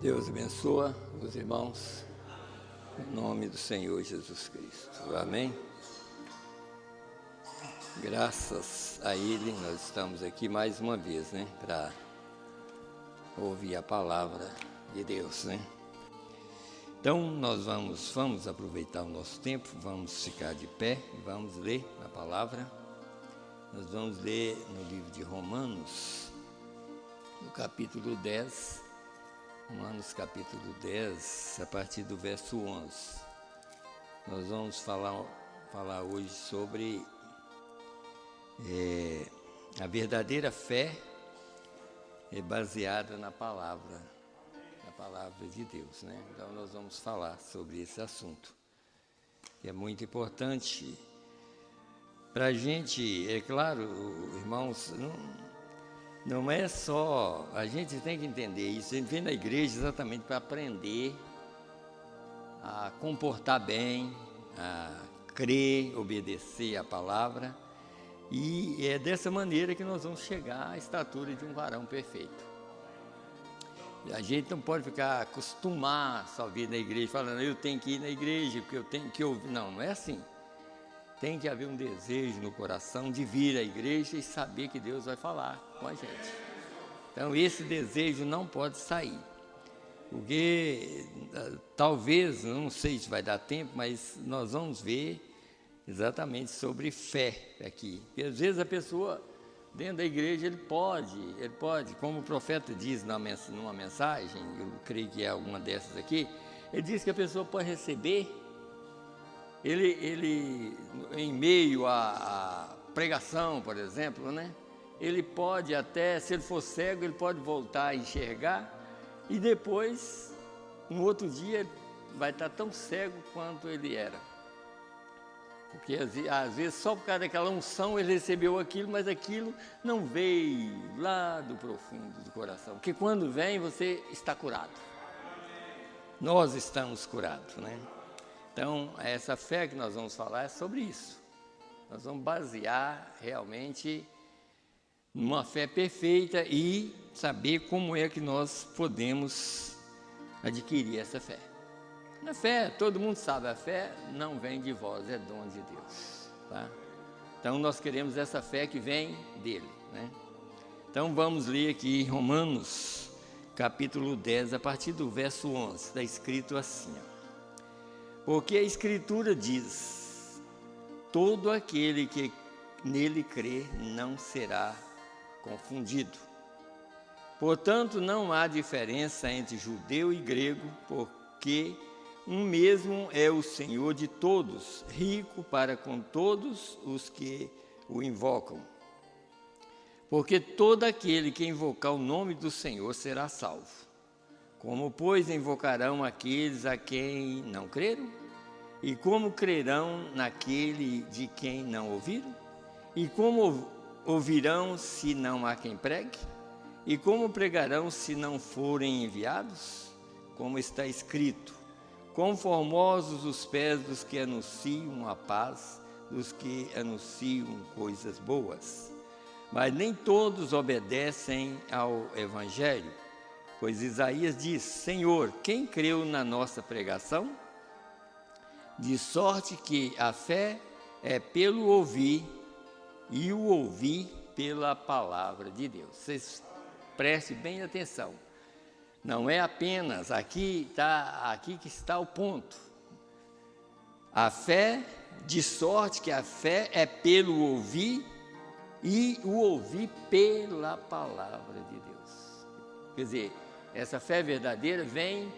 Deus abençoa os irmãos, em nome do Senhor Jesus Cristo. Amém? Graças a Ele, nós estamos aqui mais uma vez, para ouvir a palavra de Deus, Então, nós vamos aproveitar o nosso tempo, vamos ficar de pé e vamos ler a palavra. Nós vamos ler no livro de Romanos, no capítulo 10, Romanos capítulo 10, a partir do verso 11. Nós vamos falar hoje sobre a verdadeira fé é baseada na palavra de Deus, Então nós vamos falar sobre esse assunto, que é muito importante para a gente. É claro, irmãos, não é só, a gente tem que entender isso, a gente vem na igreja exatamente para aprender a comportar bem, a crer, obedecer a palavra, e é dessa maneira que nós vamos chegar à estatura de um varão perfeito. A gente não pode ficar acostumar só vir na igreja falando, eu tenho que ir na igreja, porque eu tenho que ouvir. Não é assim. Tem que haver um desejo no coração de vir à igreja e saber que Deus vai falar com a gente. Então, esse desejo não pode sair. Porque, talvez, não sei se vai dar tempo, mas nós vamos ver exatamente sobre fé aqui. Porque, às vezes, a pessoa, dentro da igreja, ele pode, como o profeta diz numa mensagem, eu creio que é alguma dessas aqui, ele diz que a pessoa pode receber. Ele em meio à pregação, por exemplo, ele pode até, se ele for cego, ele pode voltar a enxergar e depois, no outro dia, vai estar tão cego quanto ele era. Porque às vezes só por causa daquela unção ele recebeu aquilo, mas aquilo não veio lá do profundo do coração. Porque quando vem, você está curado. Nós estamos curados, Então, essa fé que nós vamos falar é sobre isso. Nós vamos basear realmente numa fé perfeita e saber como é que nós podemos adquirir essa fé. A fé, todo mundo sabe, a fé não vem de vós, é dom de Deus. Tá? Então, nós queremos essa fé que vem dele. Então, vamos ler aqui Romanos, capítulo 10, a partir do verso 11. Está escrito assim, Porque a Escritura diz, todo aquele que nele crê não será confundido. Portanto, não há diferença entre judeu e grego, porque um mesmo é o Senhor de todos, rico para com todos os que o invocam. Porque todo aquele que invocar o nome do Senhor será salvo. Como, pois, invocarão aqueles a quem não creram? E como crerão naquele de quem não ouviram? E como ouvirão se não há quem pregue? E como pregarão se não forem enviados? Como está escrito, quão formosos os pés dos que anunciam a paz, dos que anunciam coisas boas. Mas nem todos obedecem ao Evangelho. Pois Isaías diz, Senhor, quem creu na nossa pregação? De sorte que a fé é pelo ouvir, e o ouvir pela palavra de Deus. Vocês prestem bem atenção. Não é apenas, aqui que está o ponto. A fé, de sorte que a fé é pelo ouvir, e o ouvir pela palavra de Deus. Quer dizer, essa fé verdadeira vem,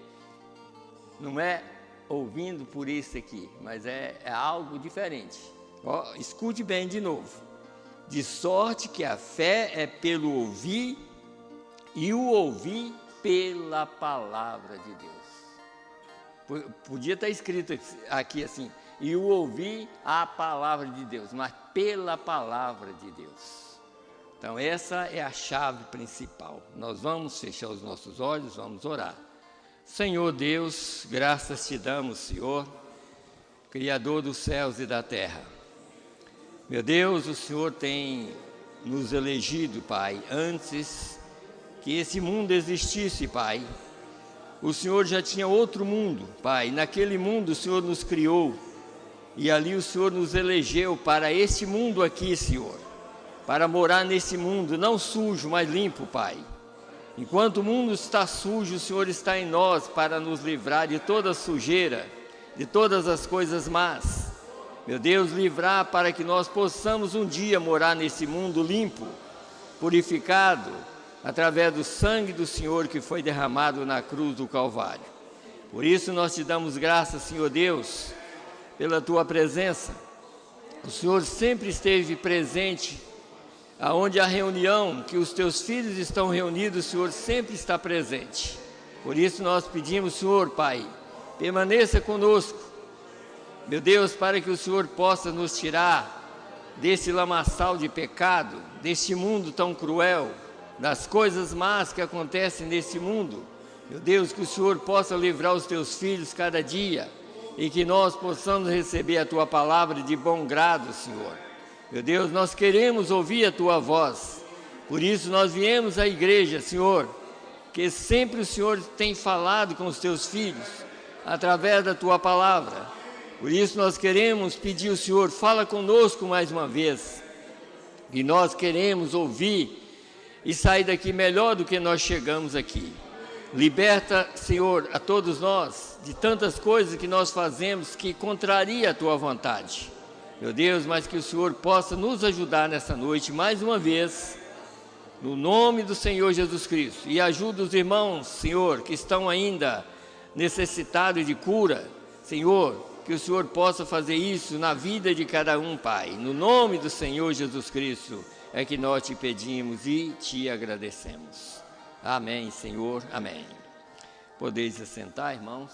não é ouvindo por isso aqui, mas é algo diferente. Escute bem de novo. De sorte que a fé é pelo ouvir, e o ouvir pela palavra de Deus. Podia estar escrito aqui assim, e o ouvir a palavra de Deus, mas pela palavra de Deus. Então, essa é a chave principal. Nós vamos fechar os nossos olhos, vamos orar. Senhor Deus, graças te damos, Senhor, Criador dos céus e da terra. Meu Deus, o Senhor tem nos elegido, Pai, antes que esse mundo existisse, Pai. o Senhor já tinha outro mundo, Pai. Naquele mundo o Senhor nos criou e ali o Senhor nos elegeu para este mundo aqui, Senhor, para morar nesse mundo, não sujo, mas limpo, Pai. Enquanto o mundo está sujo, o Senhor está em nós para nos livrar de toda sujeira, de todas as coisas más. Meu Deus, livrar para que nós possamos um dia morar nesse mundo limpo, purificado, através do sangue do Senhor que foi derramado na cruz do Calvário. Por isso nós te damos graças, Senhor Deus, pela tua presença. O Senhor sempre esteve presente, aonde há reunião, que os teus filhos estão reunidos, o Senhor sempre está presente. Por isso nós pedimos, Senhor, Pai, permaneça conosco, meu Deus, para que o Senhor possa nos tirar desse lamaçal de pecado, desse mundo tão cruel, das coisas más que acontecem nesse mundo. Meu Deus, que o Senhor possa livrar os teus filhos cada dia e que nós possamos receber a tua palavra de bom grado, Senhor. Meu Deus, nós queremos ouvir a tua voz, por isso nós viemos à igreja, Senhor, que sempre o Senhor tem falado com os teus filhos através da tua palavra. Por isso nós queremos pedir ao Senhor, fala conosco mais uma vez, e nós queremos ouvir e sair daqui melhor do que nós chegamos aqui. Liberta, Senhor, a todos nós de tantas coisas que nós fazemos que contraria a tua vontade. Meu Deus, mas que o Senhor possa nos ajudar nessa noite mais uma vez, no nome do Senhor Jesus Cristo. E ajuda os irmãos, Senhor, que estão ainda necessitados de cura, Senhor, que o Senhor possa fazer isso na vida de cada um, Pai. No nome do Senhor Jesus Cristo é que nós te pedimos e te agradecemos. Amém, Senhor, amém. Podeis assentar, irmãos.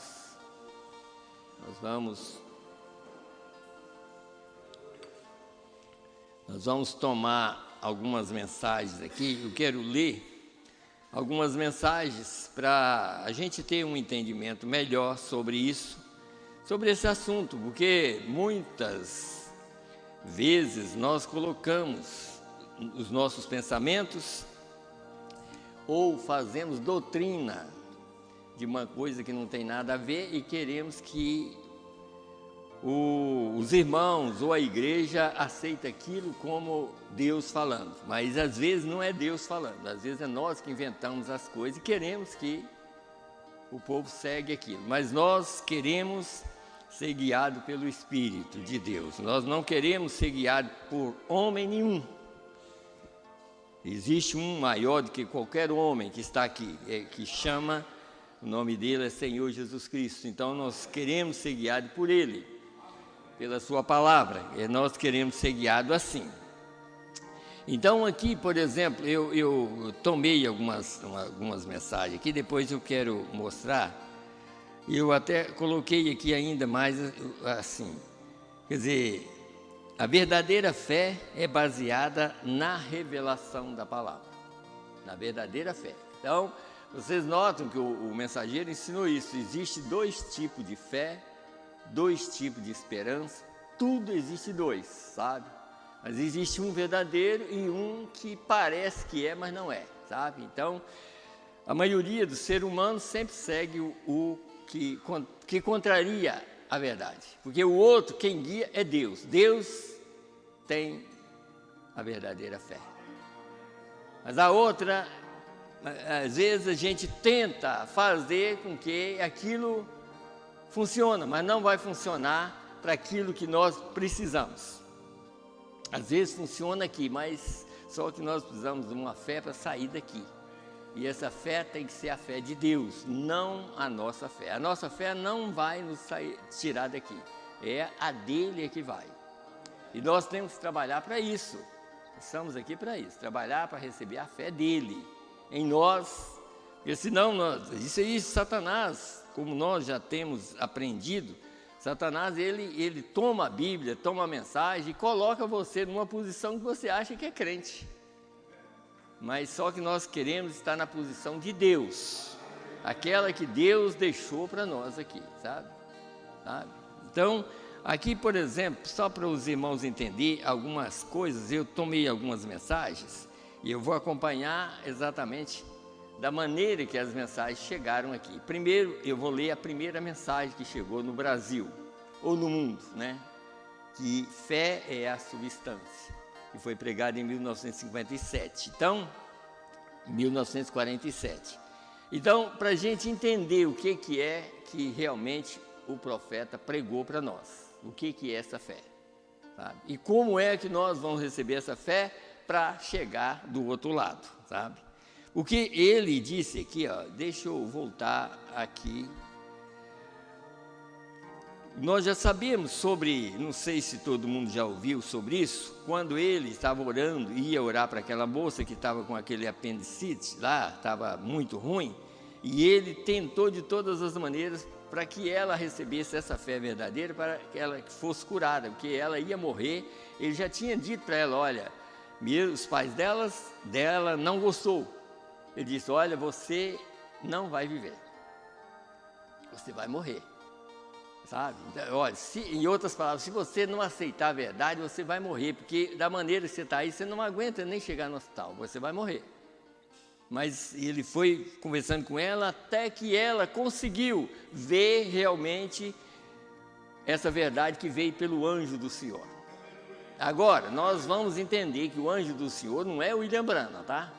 Nós vamos tomar algumas mensagens aqui. Eu quero ler algumas mensagens para a gente ter um entendimento melhor sobre isso, sobre esse assunto, porque muitas vezes nós colocamos os nossos pensamentos ou fazemos doutrina de uma coisa que não tem nada a ver e queremos que os irmãos ou a igreja aceita aquilo como Deus falando, mas às vezes não é Deus falando, às vezes é nós que inventamos as coisas e queremos que o povo segue aquilo, mas nós queremos ser guiado pelo Espírito de Deus, nós não queremos ser guiados por homem nenhum. Existe um maior do que qualquer homem que está aqui, que chama, o nome dele é Senhor Jesus Cristo. Então nós queremos ser guiados por Ele, pela Sua palavra, e nós queremos ser guiados assim. Então aqui, por exemplo, eu tomei algumas mensagens aqui, depois eu quero mostrar, eu até coloquei aqui ainda mais assim, quer dizer, a verdadeira fé é baseada na revelação da palavra, na verdadeira fé. Então, vocês notam que o mensageiro ensinou isso, existe dois tipos de fé, dois tipos de esperança, tudo existe dois, sabe? Mas existe um verdadeiro e um que parece que é, mas não é, sabe? Então, a maioria do ser humano sempre segue o que contraria a verdade, porque o outro, quem guia é Deus. Deus tem a verdadeira fé. Mas a outra, às vezes a gente tenta fazer com que aquilo funcione, mas não vai funcionar para aquilo que nós precisamos. Às vezes funciona aqui, mas só que nós precisamos de uma fé para sair daqui. E essa fé tem que ser a fé de Deus, não a nossa fé. A nossa fé não vai nos tirar daqui, é a dele que vai. E nós temos que trabalhar para isso. Estamos aqui para isso, trabalhar para receber a fé dele em nós. Porque senão, isso aí, Satanás, como nós já temos aprendido, Satanás, ele toma a Bíblia, toma a mensagem e coloca você numa posição que você acha que é crente. Mas só que nós queremos estar na posição de Deus, aquela que Deus deixou para nós aqui, sabe? Então, aqui, por exemplo, só para os irmãos entenderem algumas coisas, eu tomei algumas mensagens e eu vou acompanhar exatamente da maneira que as mensagens chegaram aqui. Primeiro, eu vou ler a primeira mensagem que chegou no Brasil, ou no mundo, né? Que fé é a substância, que foi pregada em 1957. Então, 1947. Então, para a gente entender o que é que realmente o profeta pregou para nós, o que é essa fé, sabe? E como é que nós vamos receber essa fé para chegar do outro lado, sabe? O que ele disse aqui, ó, deixa eu voltar aqui. Nós já sabemos sobre, não sei se todo mundo já ouviu sobre isso, quando ele estava orando, ia orar para aquela moça que estava com aquele apendicite lá, estava muito ruim, e ele tentou de todas as maneiras para que ela recebesse essa fé verdadeira, para que ela fosse curada, porque ela ia morrer. Ele já tinha dito para ela, olha, os pais dela não gostou. Ele disse, olha, você não vai viver, você vai morrer. Sabe? Olha, em outras palavras, se você não aceitar a verdade, você vai morrer, porque da maneira que você está aí, você não aguenta nem chegar no hospital, você vai morrer. Mas ele foi conversando com ela até que ela conseguiu ver realmente essa verdade que veio pelo anjo do Senhor. Agora, nós vamos entender que o anjo do Senhor não é o William Branham, tá?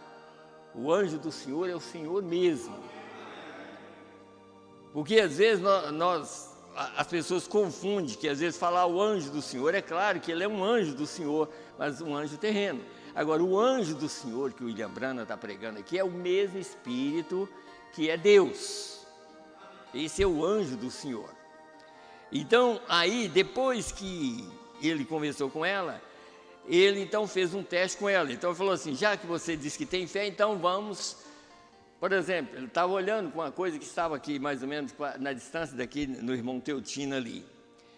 O anjo do Senhor é o Senhor mesmo. Porque às vezes as pessoas confundem, que às vezes falar o anjo do Senhor, é claro que ele é um anjo do Senhor, mas um anjo terreno. Agora, o anjo do Senhor, que o William Branham está pregando aqui, é o mesmo Espírito que é Deus. Esse é o anjo do Senhor. Então, aí, depois que ele conversou com ela, ele então fez um teste com ela. Então, ele falou assim, já que você disse que tem fé, então vamos... Por exemplo, ele estava olhando com uma coisa que estava aqui, mais ou menos, na distância daqui, no irmão Teutino ali.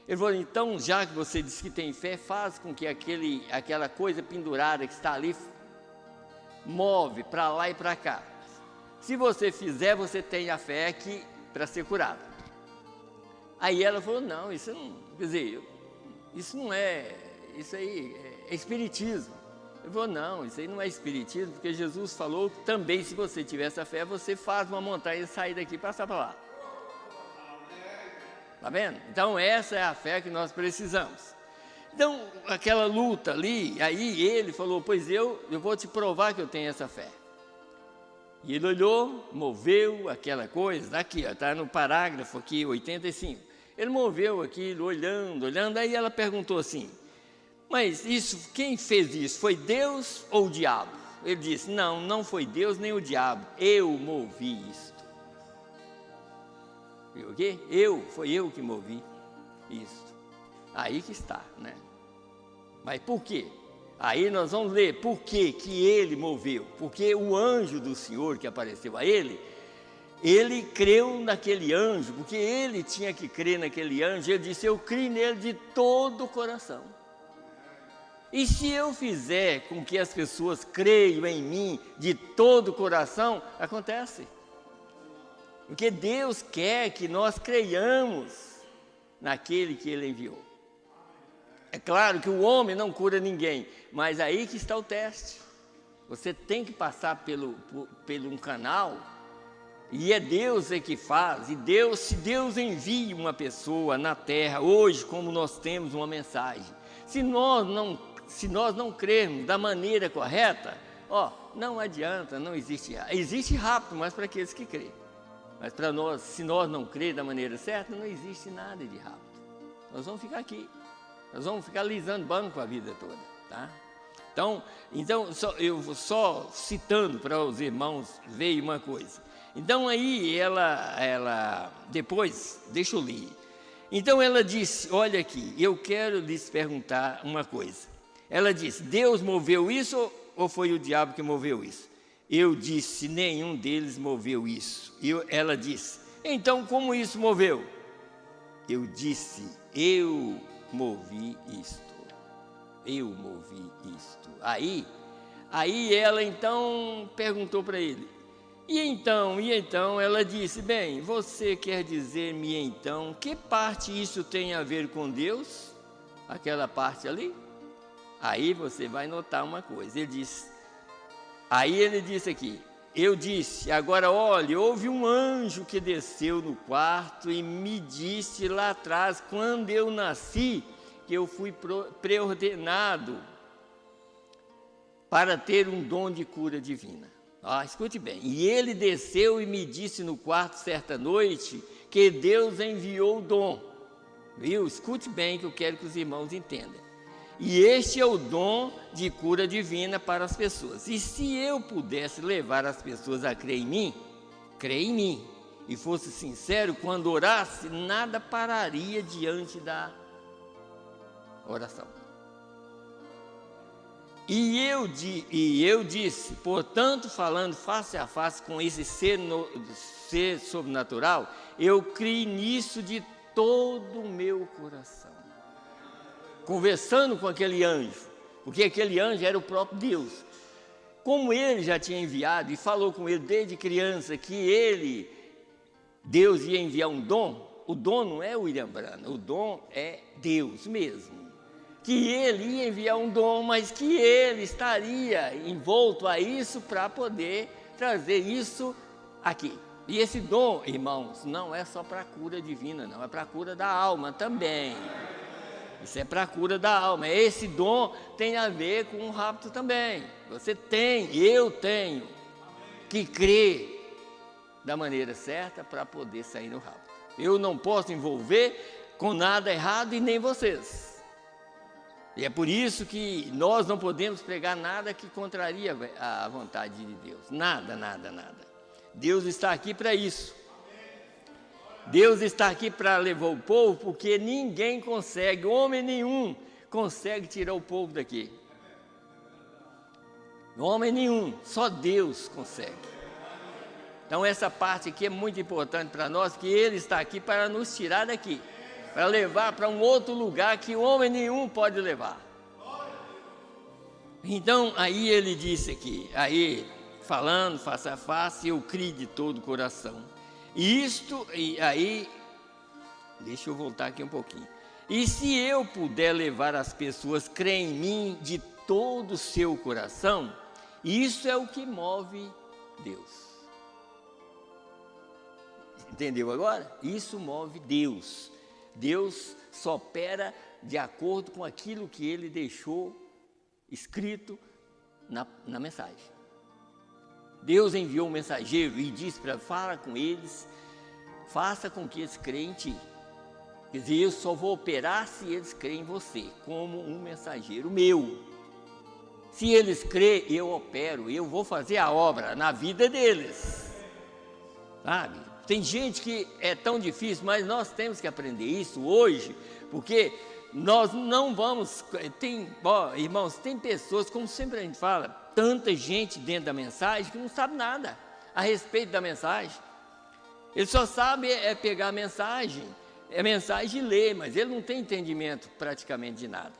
Ele falou, então, já que você disse que tem fé, faz com que aquela coisa pendurada que está ali, move para lá e para cá. Se você fizer, você tem a fé aqui para ser curada. Aí ela falou, não, isso não, quer dizer, isso não é, isso aí é espiritismo. Ele falou, não, isso aí não é espiritismo, porque Jesus falou que também, se você tiver essa fé, você faz uma montanha sair daqui e passar para lá. Está vendo? Então, essa é a fé que nós precisamos. Então, aquela luta ali, aí ele falou, pois eu vou te provar que eu tenho essa fé. E ele olhou, moveu aquela coisa, aqui, está no parágrafo aqui, 85. Ele moveu aquilo, olhando, aí ela perguntou assim, mas isso, quem fez isso? Foi Deus ou o diabo? Ele disse, não, não foi Deus nem o diabo, eu movi isto. O quê? Foi eu que movi isto. Aí que está, né? Mas por quê? Aí nós vamos ler por que ele moveu. Porque o anjo do Senhor que apareceu a ele creu naquele anjo, porque ele tinha que crer naquele anjo. Ele disse, eu creio nele de todo o coração. E se eu fizer com que as pessoas creiam em mim de todo o coração, acontece. Porque Deus quer que nós creiamos naquele que Ele enviou. É claro que o homem não cura ninguém, mas aí que está o teste. Você tem que passar pelo um canal, e é Deus que faz. E se Deus envia uma pessoa na terra, hoje, como nós temos uma mensagem, se nós não crermos da maneira correta, não adianta, não existe. Existe rápido, mas para aqueles que creem. Mas para nós, se nós não crermos da maneira certa, não existe nada de rápido. Nós vamos ficar aqui. Nós vamos ficar lisando banco a vida toda, tá? Então eu só citando para os irmãos, veio uma coisa. Então aí ela depois, deixa eu ler. Então ela disse, olha aqui, eu quero lhes perguntar uma coisa. Ela disse, Deus moveu isso ou foi o diabo que moveu isso? Eu disse, nenhum deles moveu isso. Ela disse, então como isso moveu? Eu disse, eu movi isto. Eu movi isto. Aí ela então perguntou para ele, e então ela disse, bem, você quer dizer-me então, que parte isso tem a ver com Deus? Aquela parte ali? Aí você vai notar uma coisa, ele disse aqui, eu disse, agora olhe, houve um anjo que desceu no quarto e me disse lá atrás, quando eu nasci, que eu fui preordenado para ter um dom de cura divina. Escute bem, e ele desceu e me disse no quarto certa noite, que Deus enviou o dom. Viu? Escute bem que eu quero que os irmãos entendam. E este é o dom de cura divina para as pessoas. E se eu pudesse levar as pessoas a crer em mim, e fosse sincero, quando orasse, nada pararia diante da oração. E eu disse, portanto, falando face a face com esse ser sobrenatural, eu criei nisso de todo o meu coração. Conversando com aquele anjo, porque aquele anjo era o próprio Deus. Como ele já tinha enviado e falou com ele desde criança que Deus ia enviar um dom, o dom não é o William Branham, o dom é Deus mesmo. Que ele ia enviar um dom, mas que ele estaria envolto a isso para poder trazer isso aqui. E esse dom, irmãos, não é só para a cura divina, não, é para a cura da alma também. Isso é para a cura da alma. Esse dom tem a ver com o rapto também. Você tem, eu tenho, que crer da maneira certa para poder sair no rapto. Eu não posso envolver com nada errado e nem vocês. E é por isso que nós não podemos pregar nada que contraria a vontade de Deus. Nada, nada, nada. Deus está aqui para isso. Deus está aqui para levar o povo, porque ninguém consegue, homem nenhum consegue tirar o povo daqui. Homem nenhum, só Deus consegue. Então essa parte aqui é muito importante para nós, que Ele está aqui para nos tirar daqui, para levar para um outro lugar que homem nenhum pode levar. Então aí ele disse aqui, aí falando face a face, eu criei de todo o coração. E aí, deixa eu voltar aqui um pouquinho. E se eu puder levar as pessoas a crer em mim de todo o seu coração, isso é o que move Deus. Entendeu agora? Isso move Deus. Deus só opera de acordo com aquilo que Ele deixou escrito na mensagem. Deus enviou um mensageiro e disse para falar com eles, faça com que eles creem em ti. Quer dizer, eu só vou operar se eles creem em você, como um mensageiro meu. Se eles crerem, eu opero, eu vou fazer a obra na vida deles. Sabe? Tem gente que é tão difícil, mas nós temos que aprender isso hoje, porque nós não vamos... irmãos, tem pessoas, como sempre a gente fala, tanta gente dentro da mensagem que não sabe nada a respeito da mensagem. Ele só sabe pegar a mensagem e ler, mas ele não tem entendimento praticamente de nada.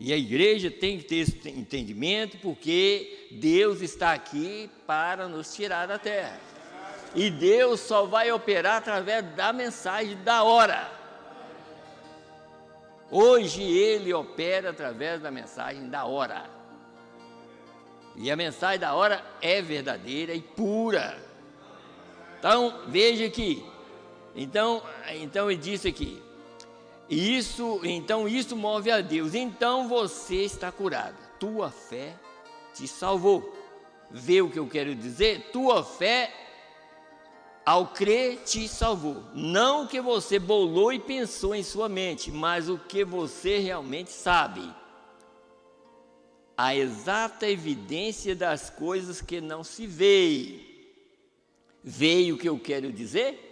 E a igreja tem que ter esse entendimento, porque Deus está aqui para nos tirar da terra. E Deus só vai operar através da mensagem da hora. Hoje Ele opera através da mensagem da hora. E a mensagem da hora é verdadeira e pura. Então, veja aqui. Então ele disse aqui. Isso move a Deus. Então você está curado. Tua fé te salvou. Vê o que eu quero dizer? Tua fé, ao crer, te salvou. Não o que você bolou e pensou em sua mente, mas o que você realmente sabe. A exata evidência das coisas que não se vê. Veio o que eu quero dizer?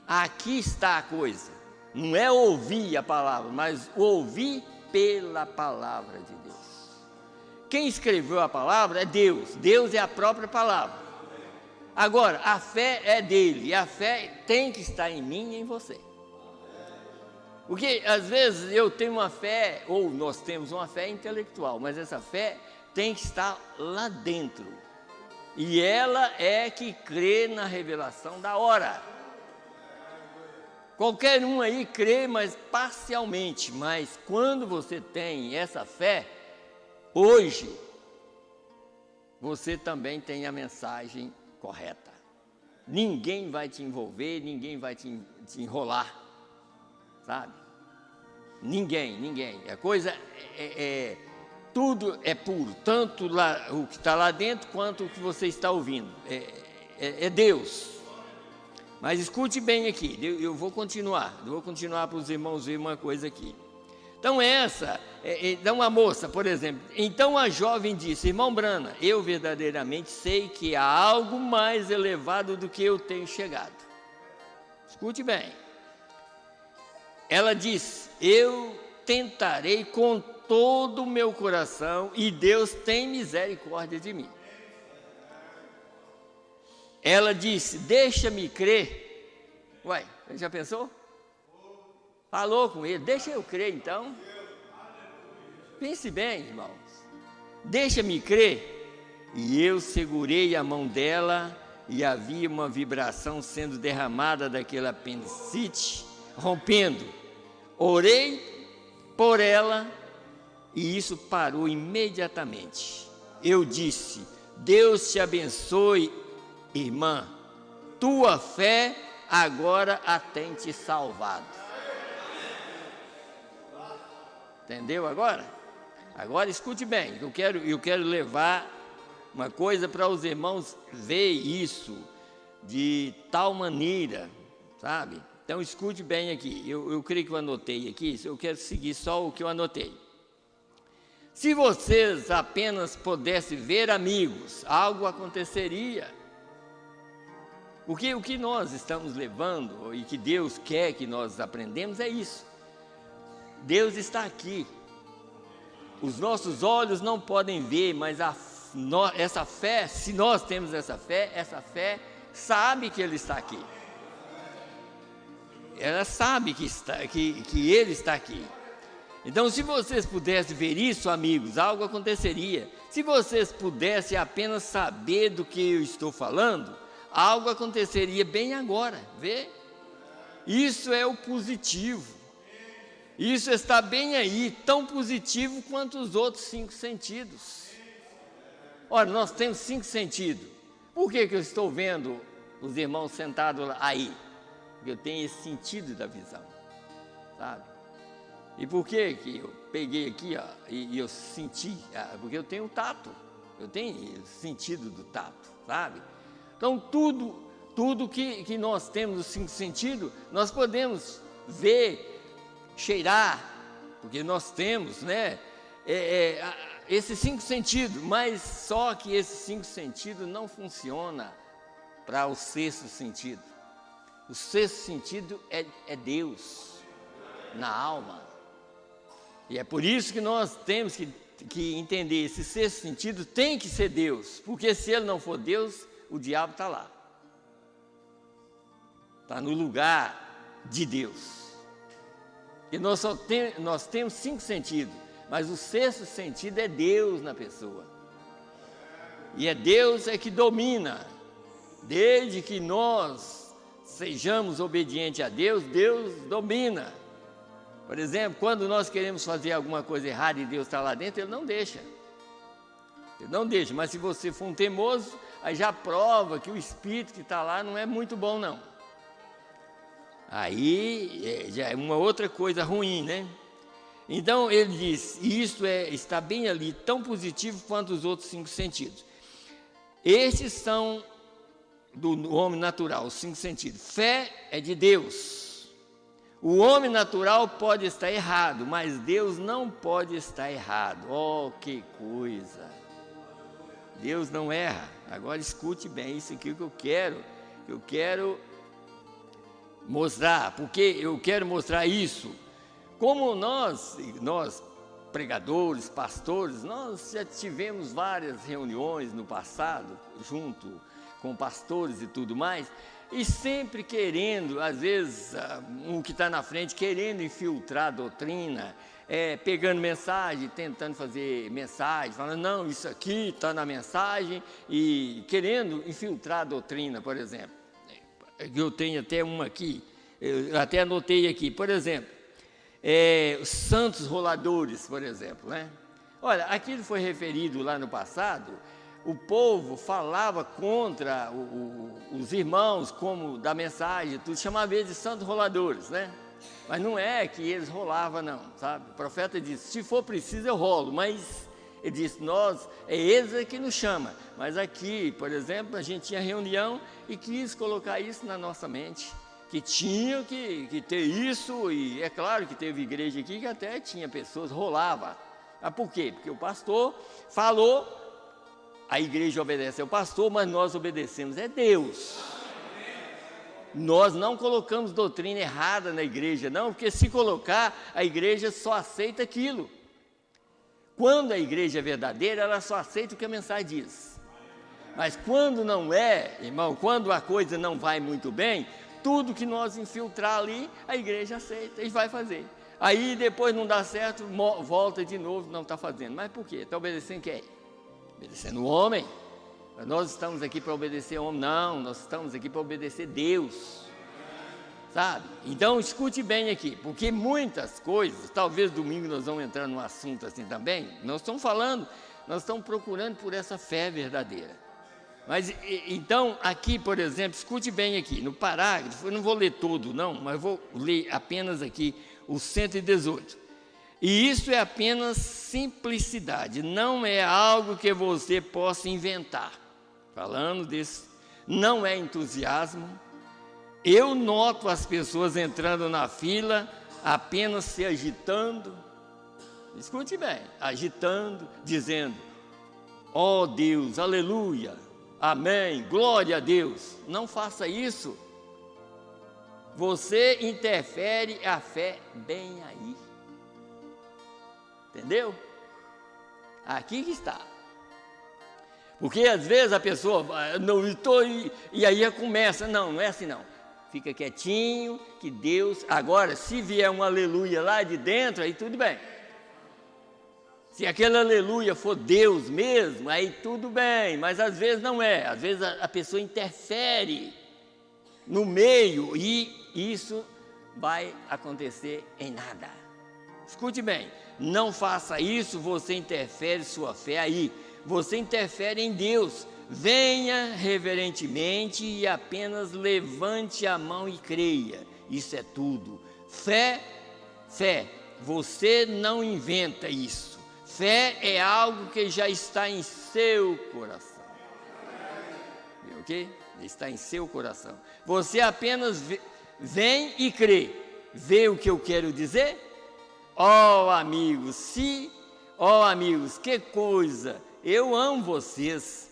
Aqui está a coisa. Não é ouvir a palavra, mas ouvir pela palavra de Deus. Quem escreveu a palavra é Deus. Deus é a própria palavra. Agora, a fé é dele, e a fé tem que estar em mim e em você. Porque às vezes eu tenho uma fé, ou nós temos uma fé intelectual, mas essa fé tem que estar lá dentro. E ela é que crê na revelação da hora. Qualquer um aí crê, mas parcialmente. Mas quando você tem essa fé, hoje, você também tem a mensagem correta. Ninguém vai te envolver, ninguém vai te enrolar, sabe? Ninguém. A coisa tudo é puro, tanto lá, o que está lá dentro quanto o que você está ouvindo. É Deus. Mas escute bem aqui, eu vou continuar para os irmãos verem uma coisa aqui. Então então a moça, por exemplo, então a jovem disse: irmão Brana, eu verdadeiramente sei que há algo mais elevado do que eu tenho chegado. Escute bem. Ela disse: eu tentarei com todo o meu coração e Deus tem misericórdia de mim. Ela disse: deixa-me crer. Uai, você já pensou? Falou com ele: deixa eu crer então. Pense bem, irmãos. Deixa-me crer. E eu segurei a mão dela e havia uma vibração sendo derramada daquela apendicite, rompendo. Orei por ela e isso parou imediatamente. Eu disse: Deus te abençoe, irmã. Tua fé agora a tem te salvado. Entendeu agora? Agora escute bem, eu quero levar uma coisa para os irmãos ver isso de tal maneira, sabe? Então escute bem aqui, eu creio que eu anotei aqui, eu quero seguir só o que eu anotei. Se vocês apenas pudessem ver amigos, algo aconteceria. Porque o que nós estamos levando e que Deus quer que nós aprendemos é isso. Deus está aqui. Os nossos olhos não podem ver, mas essa fé, se nós temos essa fé sabe que Ele está aqui. Ela sabe que Ele está aqui. Então, se vocês pudessem ver isso, amigos, algo aconteceria. Se vocês pudessem apenas saber do que eu estou falando, algo aconteceria bem agora, vê? Isso é o positivo. Isso está bem aí, tão positivo quanto os outros 5 sentidos. Ora, nós temos 5 sentidos. Por que eu estou vendo os irmãos sentados aí? Porque eu tenho esse sentido da visão, sabe? E por que eu peguei aqui, ó, e eu senti? Porque eu tenho tato, eu tenho o sentido do tato, sabe? Então, tudo que nós temos os 5 sentidos, nós podemos ver, cheirar, porque nós temos, né, esses 5 sentidos, mas só que esses 5 sentidos não funciona para o 6º sentido. O 6º sentido é Deus, na alma. E é por isso que nós temos que entender, esse 6º sentido tem que ser Deus, porque se ele não for Deus, o diabo está lá. Está no lugar de Deus. E nós temos 5 sentidos, mas o 6º sentido é Deus na pessoa. E é Deus que domina. Desde que nós sejamos obedientes a Deus, Deus domina. Por exemplo, quando nós queremos fazer alguma coisa errada e Deus está lá dentro, Ele não deixa. Ele não deixa, mas se você for um teimoso, aí já prova que o espírito que está lá não é muito bom, não. Aí já é uma outra coisa ruim, né? Então ele diz, isso está bem ali, tão positivo quanto os outros 5 sentidos. Estes são do homem natural, os 5 sentidos. Fé é de Deus. O homem natural pode estar errado, mas Deus não pode estar errado. Oh, que coisa! Deus não erra. Agora escute bem isso aqui que eu quero mostrar, porque eu quero mostrar isso. Como nós pregadores, pastores, nós já tivemos várias reuniões no passado, junto com pastores e tudo mais, e sempre querendo, às vezes, um que está na frente, querendo infiltrar a doutrina, pegando mensagem, tentando fazer mensagem, falando, não, isso aqui está na mensagem, e querendo infiltrar a doutrina, por exemplo. Eu tenho até uma aqui, eu até anotei aqui, por exemplo, os santos roladores, por exemplo, né? Olha, aquilo foi referido lá no passado o povo falava contra os irmãos, como da mensagem, tudo, chamava eles de santos roladores, né? Mas não é que eles rolavam, não, sabe? O profeta disse, se for preciso eu rolo, mas ele disse, eles que nos chama. Mas aqui, por exemplo, a gente tinha reunião e quis colocar isso na nossa mente, que tinha que ter isso, e é claro que teve igreja aqui que até tinha pessoas, rolava. Mas por quê? Porque o pastor falou, a igreja obedece ao pastor, mas nós obedecemos é Deus. Nós não colocamos doutrina errada na igreja, não, porque se colocar, a igreja só aceita aquilo. Quando a igreja é verdadeira, ela só aceita o que a mensagem diz. Mas quando não é, irmão, quando a coisa não vai muito bem, tudo que nós infiltrar ali, a igreja aceita e vai fazer. Aí depois não dá certo, volta de novo, não está fazendo. Mas por quê? Está obedecendo quem? Obedecendo o homem. Nós estamos aqui para obedecer o homem? Não, nós estamos aqui para obedecer Deus. Sabe? Então escute bem aqui, porque muitas coisas, talvez domingo nós vamos entrar num assunto assim também, nós estamos procurando por essa fé verdadeira. Mas então aqui, por exemplo, escute bem aqui, no parágrafo, eu não vou ler todo não, mas vou ler apenas aqui o 118. E isso é apenas simplicidade, não é algo que você possa inventar. Falando disso, não é entusiasmo. Eu noto as pessoas entrando na fila, apenas se agitando, escute bem, agitando, dizendo, ó Deus, aleluia, amém, glória a Deus. Não faça isso. Você interfere a fé bem aí. Entendeu? Aqui que está. Porque às vezes a pessoa, não estou, e aí começa, não é assim não. Fica quietinho, que Deus, agora se vier um aleluia lá de dentro, aí tudo bem. Se aquele aleluia for Deus mesmo, aí tudo bem, mas às vezes não é. Às vezes a pessoa interfere no meio e isso vai acontecer em nada. Escute bem, não faça isso, você interfere sua fé aí. Você interfere em Deus. Venha reverentemente e apenas levante a mão e creia. Isso é tudo. Fé, você não inventa isso. Fé é algo que já está em seu coração. Ok? Está em seu coração. Você apenas vem e crê. Vê o que eu quero dizer? Amigos, que coisa! Eu amo vocês.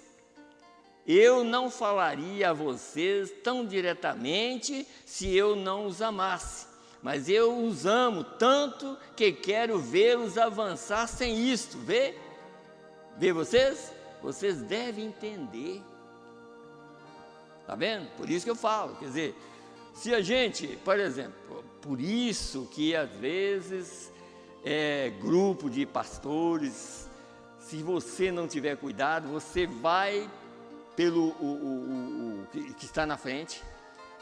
Eu não falaria a vocês tão diretamente se eu não os amasse. Mas eu os amo tanto que quero vê-los avançar sem isto. Vê vocês? Vocês devem entender. Está vendo? Por isso que eu falo. Quer dizer, se a gente, por exemplo, por isso que às vezes grupo de pastores, se você não tiver cuidado, você vai pelo que está na frente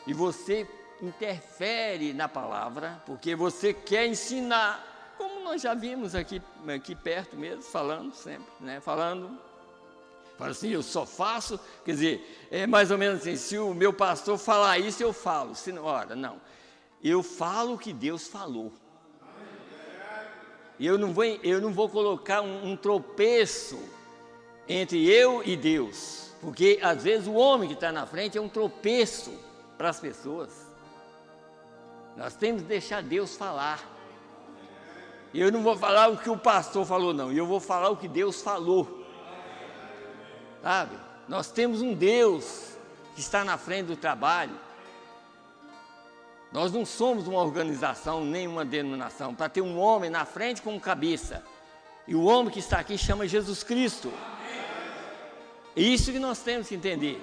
e você interfere na palavra, porque você quer ensinar, como nós já vimos aqui perto mesmo, falando sempre, né? Fala assim, eu só faço, quer dizer, é mais ou menos assim, se o meu pastor falar isso, eu falo, se não, ora, não, eu falo o que Deus falou. Eu não vou colocar um tropeço entre eu e Deus, porque às vezes o homem que está na frente é um tropeço para as pessoas. Nós temos que deixar Deus falar. Eu não vou falar o que o pastor falou, não, eu vou falar o que Deus falou. Sabe? Nós temos um Deus que está na frente do trabalho. Nós não somos uma organização, nem uma denominação, para ter um homem na frente como cabeça. E o homem que está aqui chama Jesus Cristo. É isso que nós temos que entender.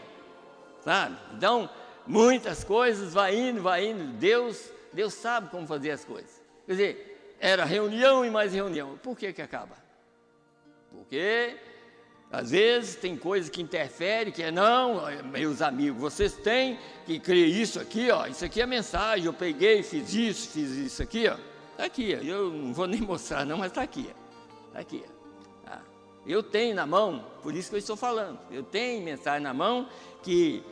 Sabe? Então, muitas coisas vai indo. Deus sabe como fazer as coisas. Quer dizer, era reunião e mais reunião. Por que acaba? Porque às vezes tem coisa que interfere, que não, meus amigos, vocês têm que crer isso aqui, ó, isso aqui é a mensagem, eu peguei, fiz isso aqui, ó, está aqui, ó, eu não vou nem mostrar não, mas está aqui, ó, está aqui, ó. Eu tenho na mão, por isso que eu estou falando, eu tenho mensagem na mão que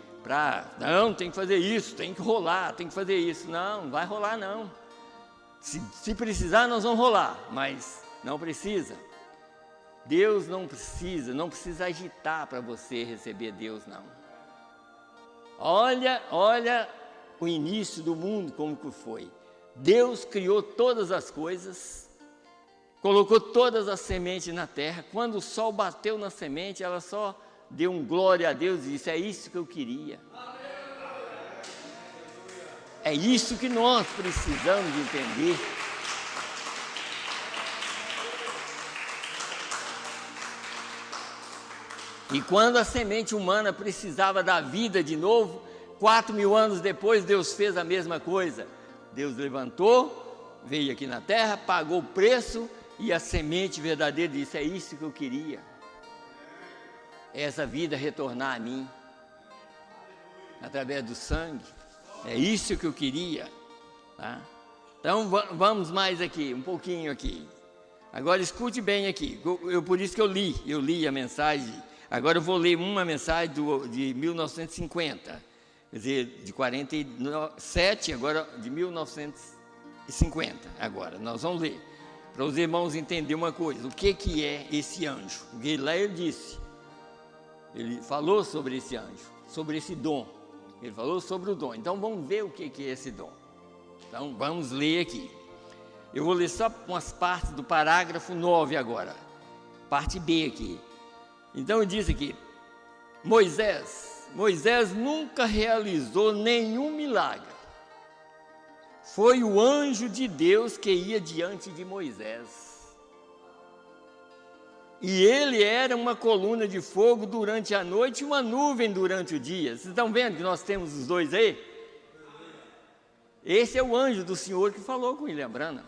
não, tem que fazer isso, tem que rolar, tem que fazer isso. Não vai rolar não. Se precisar, nós vamos rolar, mas não precisa. Deus não precisa agitar para você receber Deus, não. Olha o início do mundo como que foi. Deus criou todas as coisas, colocou todas as sementes na terra. Quando o sol bateu na semente, ela só deu um glória a Deus e disse: é isso que eu queria. É isso que nós precisamos de entender. E quando a semente humana precisava da vida de novo, 4.000 anos depois, Deus fez a mesma coisa. Deus levantou, veio aqui na terra, pagou o preço, e a semente verdadeira disse: é isso que eu queria. Essa vida retornar a mim, através do sangue. É isso que eu queria. Tá? Então, vamos mais aqui, um pouquinho aqui. Agora, escute bem aqui. Por isso que eu li a mensagem. Agora eu vou ler uma mensagem de 1950, quer dizer, de 47, agora de 1950. Agora, nós vamos ler, para os irmãos entenderem uma coisa, o que é esse anjo. Porque lá ele falou sobre esse anjo, sobre esse dom. Ele falou sobre o dom. Então vamos ver o que é esse dom. Então vamos ler aqui. Eu vou ler só umas partes do parágrafo 9 agora, parte B aqui. Então diz aqui: Moisés nunca realizou nenhum milagre. Foi o anjo de Deus que ia diante de Moisés. E ele era uma coluna de fogo durante a noite e uma nuvem durante o dia. Vocês estão vendo que nós temos os dois aí? Esse é o anjo do Senhor que falou com William Branham.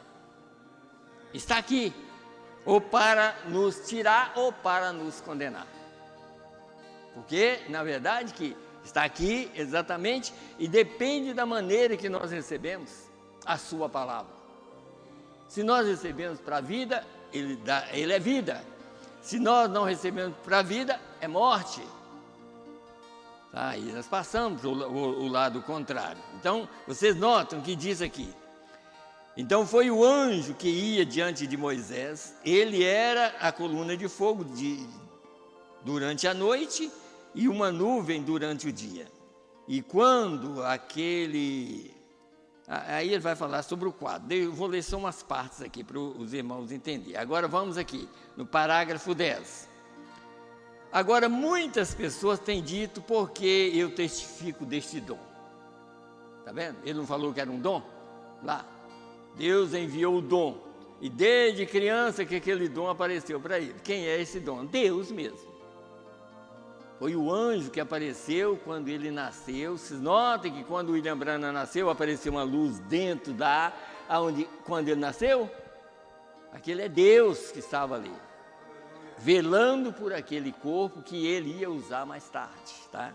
Está aqui, ou para nos tirar ou para nos condenar. Porque, na verdade, que está aqui exatamente, e depende da maneira que nós recebemos a sua palavra. Se nós recebemos para a vida, ele é vida. Se nós não recebemos para a vida, é morte. Tá? E nós passamos para o lado contrário. Então, vocês notam que diz aqui: então foi o anjo que ia diante de Moisés, ele era a coluna de fogo durante a noite e uma nuvem durante o dia. E quando aquele... Aí ele vai falar sobre o quadro. Eu vou ler só umas partes aqui para os irmãos entenderem. Agora vamos aqui, no parágrafo 10. Agora, muitas pessoas têm dito: porque eu testifico deste dom. Está vendo? Ele não falou que era um dom? Lá. Deus enviou o dom. E desde criança que aquele dom apareceu para ele. Quem é esse dom? Deus mesmo. Foi o anjo que apareceu quando ele nasceu. Vocês notem que quando William Branham nasceu, apareceu uma luz dentro quando ele nasceu? Aquele é Deus que estava ali, velando por aquele corpo que ele ia usar mais tarde, tá?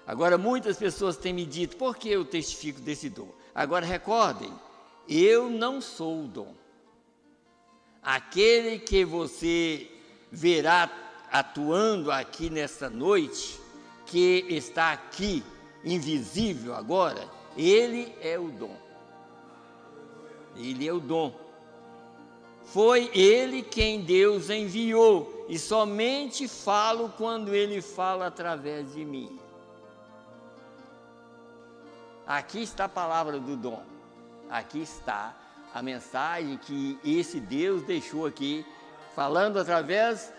Agora, muitas pessoas têm me dito: por que eu testifico desse dom? Agora, recordem, eu não sou o dom. Aquele que você verá atuando aqui nesta noite, que está aqui, invisível agora, ele é o dom. Ele é o dom. Foi ele quem Deus enviou, e somente falo quando ele fala através de mim. Aqui está a palavra do dom. Aqui está a mensagem que esse Deus deixou aqui, falando através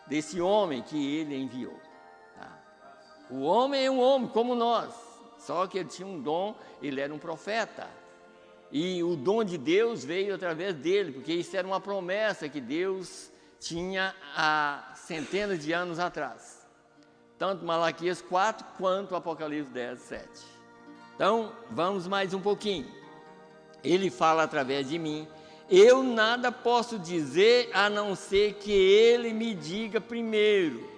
desse homem que ele enviou. Tá? O homem é um homem como nós, só que ele tinha um dom, ele era um profeta. E o dom de Deus veio através dele, porque isso era uma promessa que Deus tinha há centenas de anos atrás. Tanto Malaquias 4 quanto Apocalipse 10, 7. Então, vamos mais um pouquinho. Ele fala através de mim. Eu nada posso dizer a não ser que ele me diga primeiro.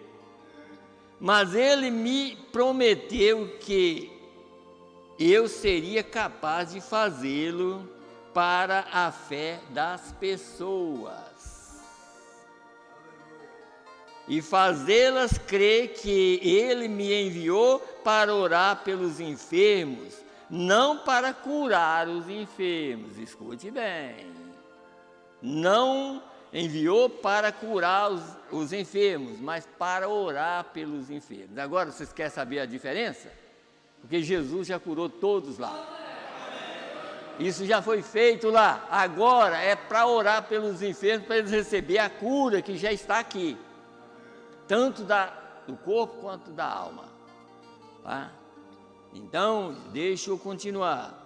Mas ele me prometeu que eu seria capaz de fazê-lo para a fé das pessoas. e fazê-las crer que ele me enviou para orar pelos enfermos, não para curar os enfermos. Escute bem. Não enviou para curar os enfermos, mas para orar pelos enfermos. Agora, vocês querem saber a diferença? Porque Jesus já curou todos lá. Isso já foi feito lá. Agora é para orar pelos enfermos, para eles receberem a cura que já está aqui. Tanto do corpo quanto da alma. Tá? Então, deixa eu continuar.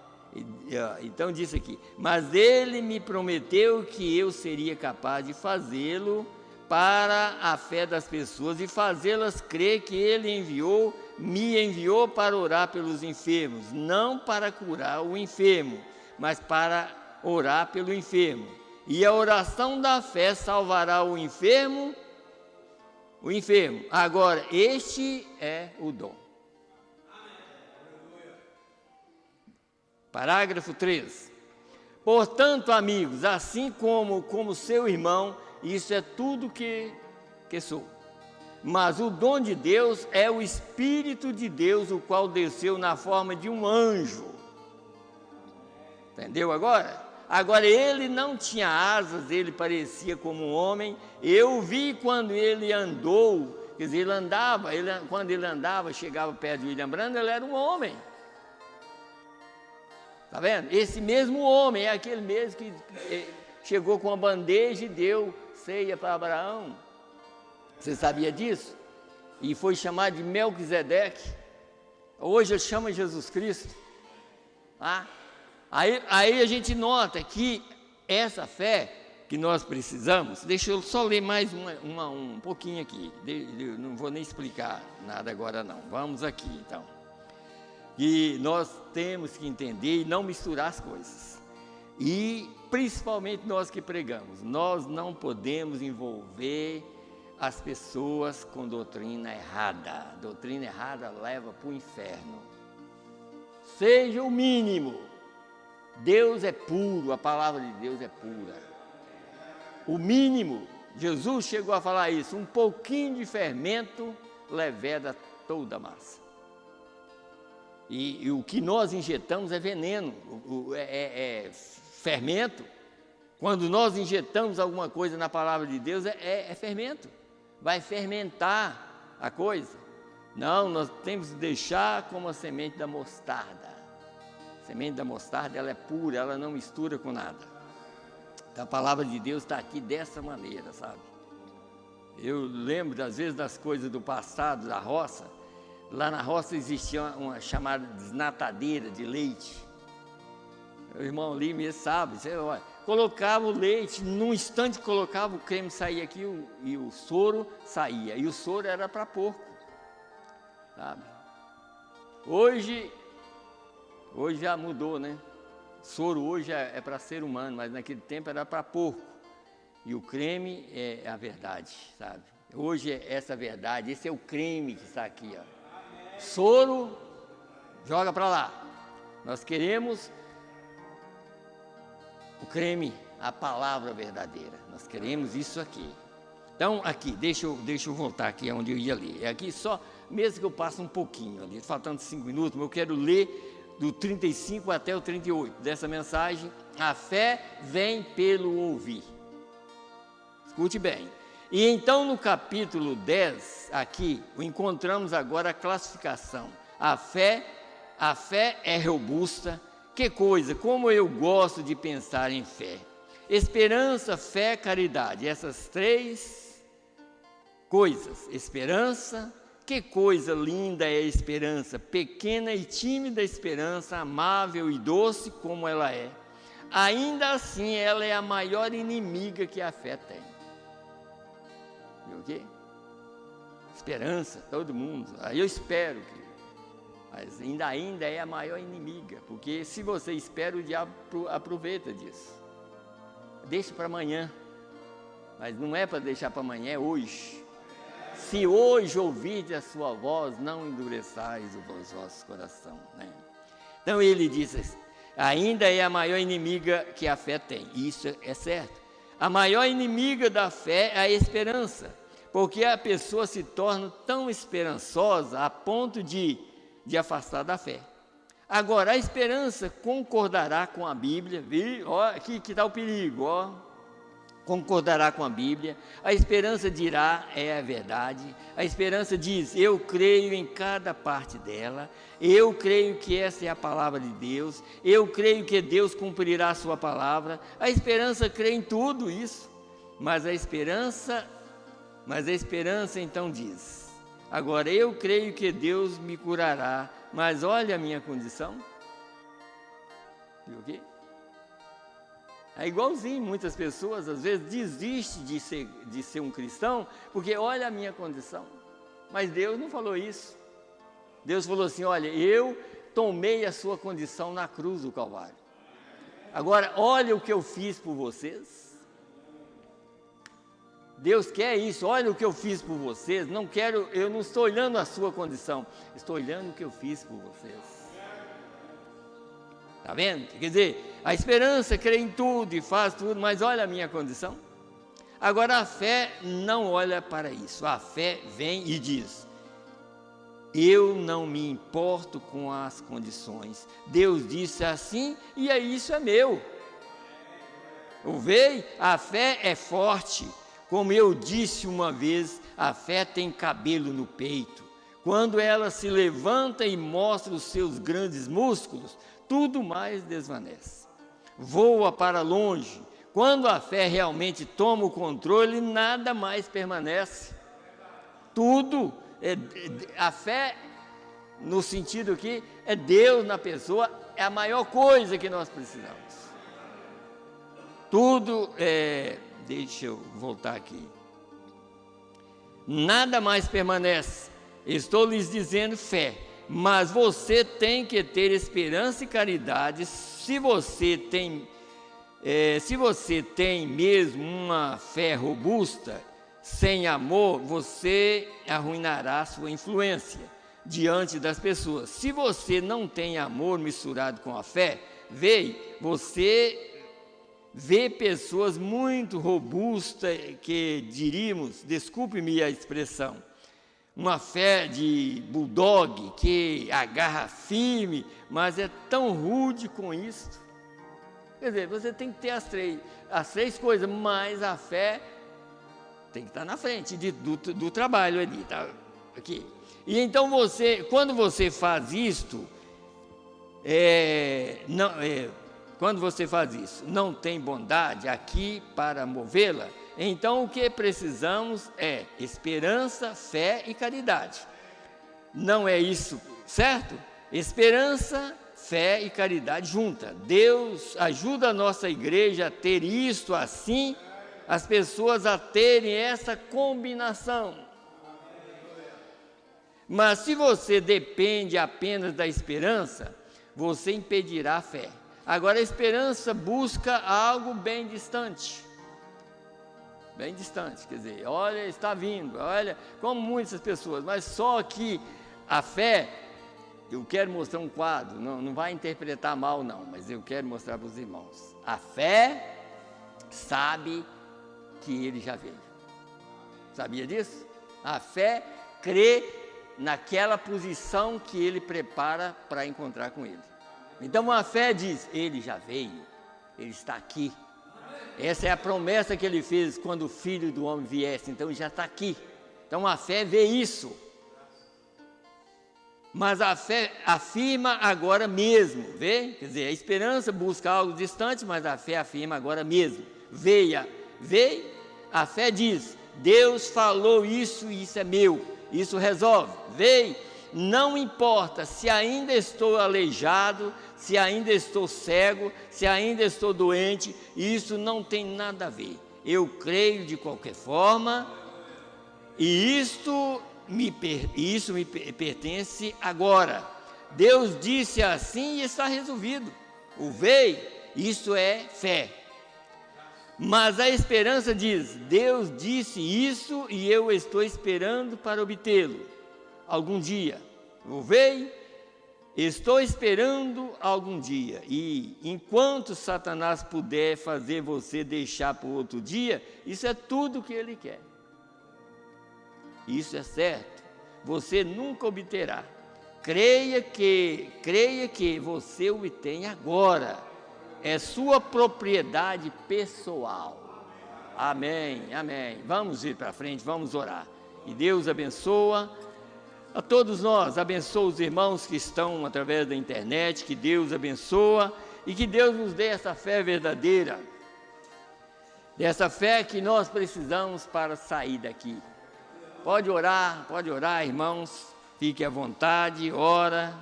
Então disse aqui, mas ele me prometeu que eu seria capaz de fazê-lo para a fé das pessoas e fazê-las crer que ele me enviou para orar pelos enfermos, não para curar o enfermo, mas para orar pelo enfermo. E a oração da fé salvará o enfermo. Agora, este é o dom. Parágrafo 3. Portanto, amigos, assim como seu irmão, isso é tudo que sou. Mas o dom de Deus é o Espírito de Deus, o qual desceu na forma de um anjo. Entendeu agora? Agora, ele não tinha asas, ele parecia como um homem. Eu vi quando ele andou, quer dizer, ele andava, quando ele andava, chegava perto de William Branham, ele era um homem. Está vendo? Esse mesmo homem é aquele mesmo que chegou com a bandeja e deu ceia para Abraão. Você sabia disso? E foi chamado de Melquisedeque. Hoje ele chama Jesus Cristo. Tá? Aí a gente nota que essa fé que nós precisamos, deixa eu só ler mais um pouquinho aqui. Não vou nem explicar nada agora não. Vamos aqui então. E nós temos que entender e não misturar as coisas. E principalmente nós que pregamos, nós não podemos envolver as pessoas com doutrina errada. Doutrina errada leva para o inferno. Seja o mínimo. Deus é puro, a palavra de Deus é pura. O mínimo, Jesus chegou a falar isso, um pouquinho de fermento leveda toda a massa. E o que nós injetamos é veneno, é fermento. Quando nós injetamos alguma coisa na palavra de Deus, é fermento. Vai fermentar a coisa. Não, nós temos que deixar como a semente da mostarda. A semente da mostarda, ela é pura, ela não mistura com nada. Então a palavra de Deus está aqui dessa maneira, sabe? Eu lembro, às vezes, das coisas do passado, da roça. Lá na roça existia uma chamada desnatadeira de leite. O irmão ali mesmo sabe, você olha, colocava o leite, num instante colocava o creme, saía aqui e o soro saía. E o soro era para porco, sabe? Hoje já mudou, né? Soro hoje é para ser humano, mas naquele tempo era para porco. E o creme é a verdade, sabe? Hoje é essa verdade, esse é o creme que está aqui, ó. Soro, joga para lá. Nós queremos o creme, a palavra verdadeira. Nós queremos isso aqui. Então, aqui, deixa eu voltar aqui onde eu ia ler. É aqui só, mesmo que eu passe um pouquinho ali, faltando 5 minutos, eu quero ler do 35 até o 38 dessa mensagem. A fé vem pelo ouvir. Escute bem. E então no capítulo 10, aqui, encontramos agora a classificação. A fé é robusta. Que coisa, como eu gosto de pensar em fé. Esperança, fé, caridade. Essas 3 coisas. Esperança, que coisa linda é a esperança. Pequena e tímida esperança, amável e doce como ela é. Ainda assim, ela é a maior inimiga que a fé tem. Viu o quê? Esperança, todo mundo. Aí eu espero que. Mas ainda é a maior inimiga. Porque se você espera, o diabo aproveita disso. Deixa para amanhã. Mas não é para deixar para amanhã, é hoje. Se hoje ouvirdes a sua voz, não endureçais o vosso coração. Né? Então ele diz, ainda é a maior inimiga que a fé tem. Isso é certo. A maior inimiga da fé é a esperança, porque a pessoa se torna tão esperançosa a ponto de afastar da fé. Agora, a esperança concordará com a Bíblia, viu? Ó, aqui que está o perigo, ó. Concordará com a Bíblia, a esperança dirá, é a verdade, a esperança diz, eu creio em cada parte dela, eu creio que essa é a palavra de Deus, eu creio que Deus cumprirá a sua palavra, a esperança crê em tudo isso, mas a esperança então diz, agora eu creio que Deus me curará, mas olha a minha condição, viu o quê? É igualzinho, muitas pessoas às vezes desistem de ser um cristão, porque olha a minha condição. Mas Deus não falou isso. Deus falou assim, olha, eu tomei a sua condição na cruz do Calvário. Agora, olha o que eu fiz por vocês. Deus quer isso, olha o que eu fiz por vocês. Eu não estou olhando a sua condição, estou olhando o que eu fiz por vocês. Está vendo? Quer dizer, a esperança crê em tudo e faz tudo, mas olha a minha condição. Agora a fé não olha para isso, a fé vem e diz, eu não me importo com as condições, Deus disse assim e isso é meu. Ouvi? A fé é forte, como eu disse uma vez, a fé tem cabelo no peito, quando ela se levanta e mostra os seus grandes músculos, tudo mais desvanece, voa para longe, quando a fé realmente toma o controle, nada mais permanece, tudo, a fé, no sentido que é Deus na pessoa, é a maior coisa que nós precisamos, tudo, deixa eu voltar aqui, nada mais permanece, estou lhes dizendo fé, mas você tem que ter esperança e caridade. Se você tem mesmo uma fé robusta, sem amor, você arruinará sua influência diante das pessoas. Se você não tem amor misturado com a fé, você vê pessoas muito robustas, que diríamos, desculpe-me a expressão, uma fé de bulldog que agarra firme, mas é tão rude com isso. Quer dizer, você tem que ter as três coisas, mas a fé tem que estar na frente do trabalho ali, tá? Aqui. E então quando você faz isto, quando você faz isso, não tem bondade aqui para movê-la, então o que precisamos é esperança, fé e caridade. Não é isso, certo? Esperança, fé e caridade junta. Deus ajuda a nossa igreja a ter isto assim, as pessoas a terem essa combinação. Mas se você depende apenas da esperança, você impedirá a fé. Agora a esperança busca algo bem distante. Bem distante, quer dizer, olha, está vindo, olha, como muitas pessoas, mas só que a fé, eu quero mostrar um quadro, não vai interpretar mal não, mas eu quero mostrar para os irmãos, a fé sabe que ele já veio, sabia disso? A fé crê naquela posição que ele prepara para encontrar com ele, então a fé diz, ele já veio, ele está aqui. Essa é a promessa que ele fez quando o Filho do Homem viesse, então ele já está aqui. Então a fé vê isso. Mas a fé afirma agora mesmo, vê? Quer dizer, a esperança busca algo distante, mas a fé afirma agora mesmo. Vê? A fé diz, Deus falou isso e isso é meu, isso resolve. Vê? Não importa se ainda estou aleijado, se ainda estou cego, se ainda estou doente, isso não tem nada a ver. Eu creio de qualquer forma, e isso me pertence agora. Deus disse assim e está resolvido. O veio, isso é fé. Mas a esperança diz, Deus disse isso e eu estou esperando para obtê-lo. Algum dia, veio, estou esperando algum dia, e enquanto Satanás puder fazer você deixar para o outro dia, isso é tudo que ele quer. Isso é certo. Você nunca obterá. Creia que você obtém agora. É sua propriedade pessoal. Amém, amém. Vamos ir para frente, vamos orar. E Deus abençoa a todos nós, abençoa os irmãos que estão através da internet, que Deus abençoa e que Deus nos dê essa fé verdadeira, dessa fé que nós precisamos para sair daqui. Pode orar, irmãos, fique à vontade, ora,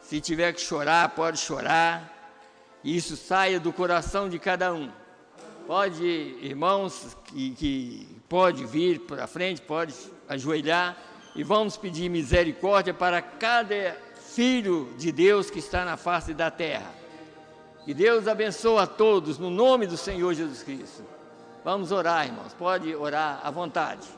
se tiver que chorar, pode chorar, isso saia do coração de cada um. Pode, irmãos, que pode vir para frente, pode ajoelhar, e vamos pedir misericórdia para cada filho de Deus que está na face da terra. Que Deus abençoe a todos, no nome do Senhor Jesus Cristo. Vamos orar, irmãos, pode orar à vontade.